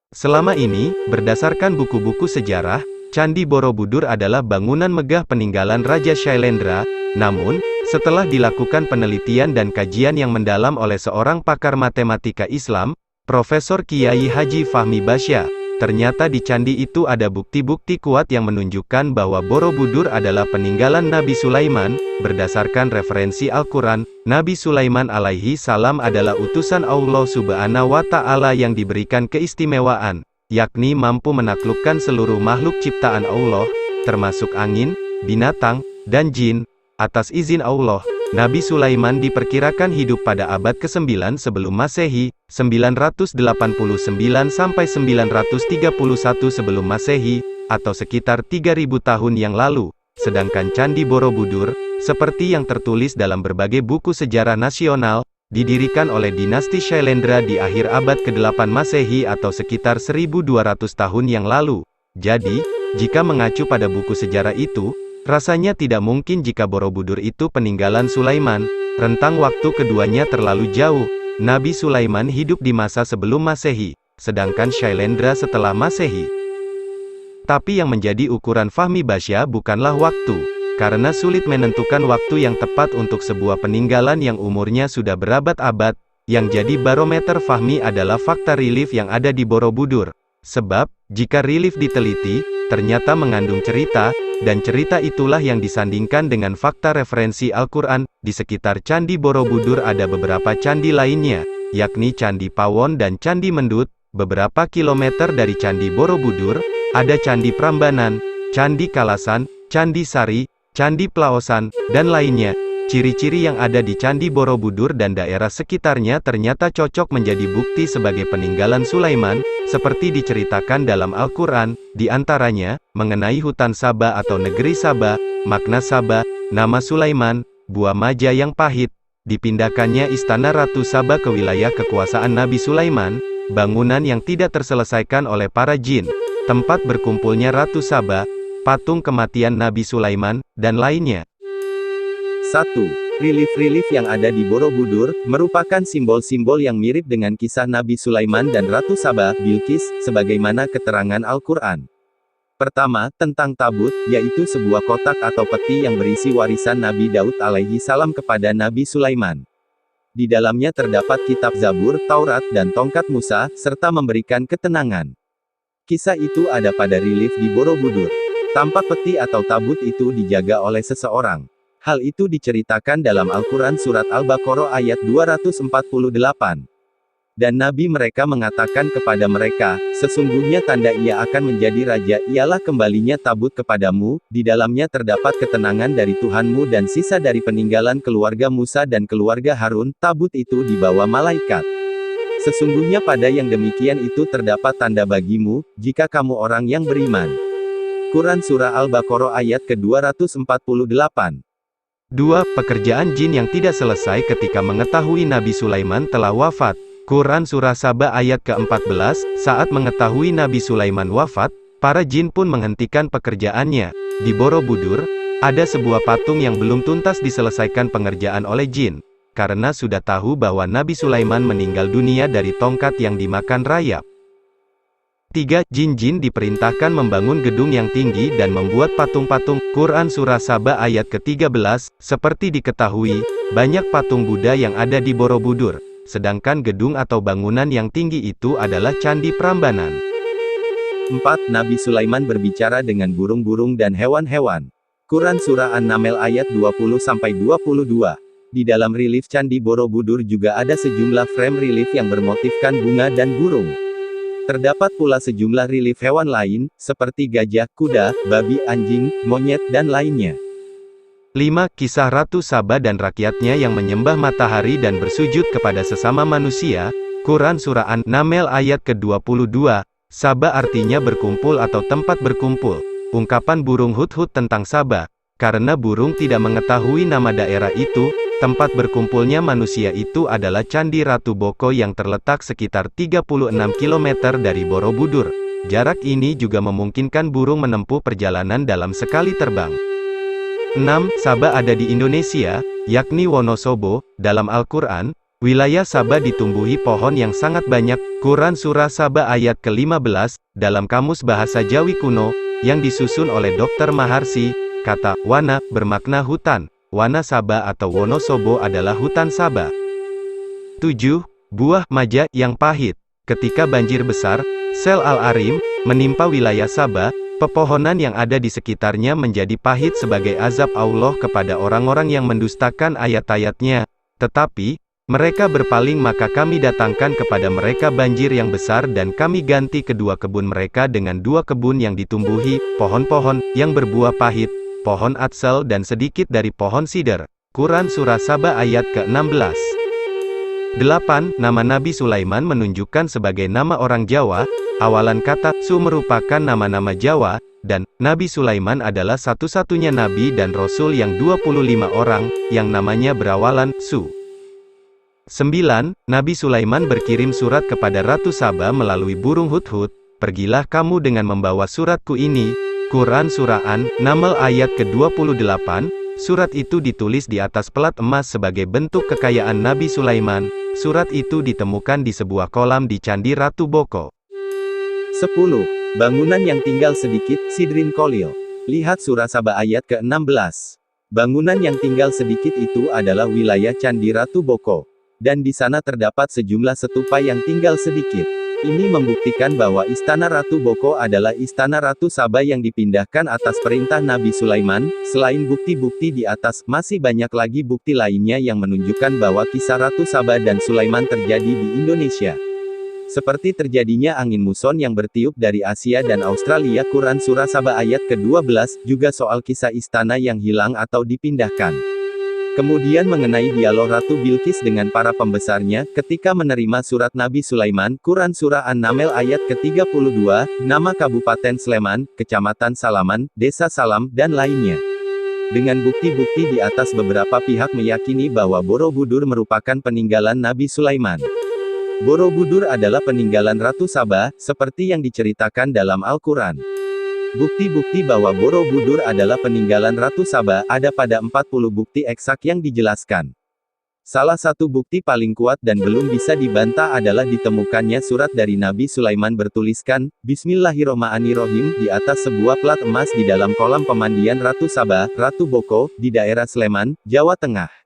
Selama ini, berdasarkan buku-buku sejarah, Candi Borobudur adalah bangunan megah peninggalan Raja Shailendra. Namun, setelah dilakukan penelitian dan kajian yang mendalam oleh seorang pakar matematika Islam, Profesor Kiai Haji Fahmi Basya, ternyata di candi itu ada bukti-bukti kuat yang menunjukkan bahwa Borobudur adalah peninggalan Nabi Sulaiman. Berdasarkan referensi Al-Quran, Nabi Sulaiman alaihi salam adalah utusan Allah subhanahu wa ta'ala yang diberikan keistimewaan, yakni mampu menaklukkan seluruh makhluk ciptaan Allah, termasuk angin, binatang, dan jin. Atas izin Allah, Nabi Sulaiman diperkirakan hidup pada abad ke-9 sebelum Masehi, 989 sampai 931 sebelum Masehi, atau sekitar 3000 tahun yang lalu. Sedangkan Candi Borobudur, seperti yang tertulis dalam berbagai buku sejarah nasional, didirikan oleh dinasti Shailendra di akhir abad ke-8 Masehi atau sekitar 1200 tahun yang lalu. Jadi, jika mengacu pada buku sejarah itu, rasanya tidak mungkin jika Borobudur itu peninggalan Sulaiman. Rentang waktu keduanya terlalu jauh. Nabi Sulaiman hidup di masa sebelum Masehi, sedangkan Shailendra setelah Masehi. Tapi yang menjadi ukuran Fahmi Basya bukanlah waktu, karena sulit menentukan waktu yang tepat untuk sebuah peninggalan yang umurnya sudah berabad-abad. Yang jadi barometer Fahmi adalah fakta relief yang ada di Borobudur. Sebab, jika relief diteliti, ternyata mengandung cerita, dan cerita itulah yang disandingkan dengan fakta referensi Al-Quran. Di sekitar Candi Borobudur ada beberapa candi lainnya, yakni Candi Pawon dan Candi Mendut. Beberapa kilometer dari Candi Borobudur, ada Candi Prambanan, Candi Kalasan, Candi Sari, Candi Plaosan, dan lainnya. Ciri-ciri yang ada di Candi Borobudur dan daerah sekitarnya ternyata cocok menjadi bukti sebagai peninggalan Sulaiman, seperti diceritakan dalam Al-Quran, di antaranya, mengenai hutan Saba atau negeri Saba, makna Saba, nama Sulaiman, buah maja yang pahit, dipindahkannya istana Ratu Saba ke wilayah kekuasaan Nabi Sulaiman, bangunan yang tidak terselesaikan oleh para jin, tempat berkumpulnya Ratu Saba, patung kematian Nabi Sulaiman, dan lainnya. 1. Relief-relief yang ada di Borobudur, merupakan simbol-simbol yang mirip dengan kisah Nabi Sulaiman dan Ratu Saba, Bilqis, sebagaimana keterangan Al-Quran. Pertama, tentang tabut, yaitu sebuah kotak atau peti yang berisi warisan Nabi Daud alaihi salam kepada Nabi Sulaiman. Di dalamnya terdapat kitab Zabur, Taurat, dan tongkat Musa, serta memberikan ketenangan. Kisah itu ada pada relief di Borobudur. Tampak peti atau tabut itu dijaga oleh seseorang. Hal itu diceritakan dalam Al-Quran Surat Al-Baqarah ayat 248. Dan Nabi mereka mengatakan kepada mereka, sesungguhnya tanda ia akan menjadi raja ialah kembalinya tabut kepadamu, di dalamnya terdapat ketenangan dari Tuhanmu dan sisa dari peninggalan keluarga Musa dan keluarga Harun. Tabut itu dibawa malaikat. Sesungguhnya pada yang demikian itu terdapat tanda bagimu, jika kamu orang yang beriman. Quran Surah Al-Baqarah ayat ke-248. 2. Pekerjaan jin yang tidak selesai ketika mengetahui Nabi Sulaiman telah wafat. Quran Surah Saba ayat ke-14, saat mengetahui Nabi Sulaiman wafat, para jin pun menghentikan pekerjaannya. Di Borobudur, ada sebuah patung yang belum tuntas diselesaikan pengerjaan oleh jin, karena sudah tahu bahwa Nabi Sulaiman meninggal dunia dari tongkat yang dimakan rayap. 3. Jin-jin diperintahkan membangun gedung yang tinggi dan membuat patung-patung. Quran Surah Saba ayat ke-13, seperti diketahui, banyak patung Buddha yang ada di Borobudur, sedangkan gedung atau bangunan yang tinggi itu adalah Candi Prambanan. 4. Nabi Sulaiman berbicara dengan burung-burung dan hewan-hewan. Quran Surah An-Naml ayat 20-22. Di dalam relief Candi Borobudur juga ada sejumlah frame relief yang bermotifkan bunga dan burung. Terdapat pula sejumlah relief hewan lain, seperti gajah, kuda, babi, anjing, monyet, dan lainnya. 5. Kisah Ratu Saba dan rakyatnya yang menyembah matahari dan bersujud kepada sesama manusia. Quran Surah An-Naml ayat ke-22. Saba artinya berkumpul atau tempat berkumpul. Ungkapan burung hudhud tentang Saba, karena burung tidak mengetahui nama daerah itu. Tempat berkumpulnya manusia itu adalah Candi Ratu Boko yang terletak sekitar 36 km dari Borobudur. Jarak ini juga memungkinkan burung menempuh perjalanan dalam sekali terbang. 6. Saba ada di Indonesia, yakni Wonosobo. Dalam Al-Quran, Wilayah Sabah ditumbuhi pohon yang sangat banyak. Quran Surah Sabah ayat ke-15, dalam Kamus Bahasa Jawi Kuno, yang disusun oleh Dr. Maharsi, kata wana bermakna hutan. Wana Sabah atau Wonosobo adalah hutan Sabah. 7. Buah maja yang pahit. Ketika banjir besar, Sel Al-Arim, menimpa wilayah Sabah, pepohonan yang ada di sekitarnya menjadi pahit sebagai azab Allah kepada orang-orang yang mendustakan ayat-ayatnya. Tetapi, mereka berpaling maka kami datangkan kepada mereka banjir yang besar dan kami ganti kedua kebun mereka dengan 2 kebun yang ditumbuhi, pohon-pohon, yang berbuah pahit, pohon atsal dan sedikit dari pohon sider. Quran Surah Sabah ayat ke-16. 8. Nama Nabi Sulaiman menunjukkan sebagai nama orang Jawa. Awalan kata Su merupakan nama-nama Jawa, dan Nabi Sulaiman adalah satu-satunya nabi dan rasul yang 25 orang, yang namanya berawalan Su. 9. Nabi Sulaiman berkirim surat kepada Ratu Sabah melalui burung hudhud, pergilah kamu dengan membawa suratku ini. Quran Surah An-Naml ayat ke-28, surat itu ditulis di atas pelat emas sebagai bentuk kekayaan Nabi Sulaiman. Surat itu ditemukan di sebuah kolam di Candi Ratu Boko. 10. Bangunan yang tinggal sedikit, Sidrin Kolil. Lihat Surah Sabah ayat ke-16. Bangunan yang tinggal sedikit itu adalah wilayah Candi Ratu Boko. Dan di sana terdapat sejumlah stupa yang tinggal sedikit. Ini membuktikan bahwa Istana Ratu Boko adalah Istana Ratu Sabah yang dipindahkan atas perintah Nabi Sulaiman. Selain bukti-bukti di atas, masih banyak lagi bukti lainnya yang menunjukkan bahwa kisah Ratu Sabah dan Sulaiman terjadi di Indonesia. Seperti terjadinya angin muson yang bertiup dari Asia dan Australia. Quran Surah Sabah ayat ke-12, juga soal kisah istana yang hilang atau dipindahkan. Kemudian mengenai dialog Ratu Bilqis dengan para pembesarnya, ketika menerima surat Nabi Sulaiman. Quran Surah An-Naml ayat ke-32, nama Kabupaten Sleman, Kecamatan Salaman, Desa Salam, dan lainnya. Dengan bukti-bukti di atas, beberapa pihak meyakini bahwa Borobudur merupakan peninggalan Nabi Sulaiman. Borobudur adalah peninggalan Ratu Sabah, seperti yang diceritakan dalam Al-Quran. Bukti-bukti bahwa Borobudur adalah peninggalan Ratu Sabah ada pada 40 bukti eksak yang dijelaskan. Salah satu bukti paling kuat dan belum bisa dibantah adalah ditemukannya surat dari Nabi Sulaiman bertuliskan, Bismillahirrohmanirrohim, di atas sebuah plat emas di dalam kolam pemandian Ratu Sabah, Ratu Boko, di daerah Sleman, Jawa Tengah.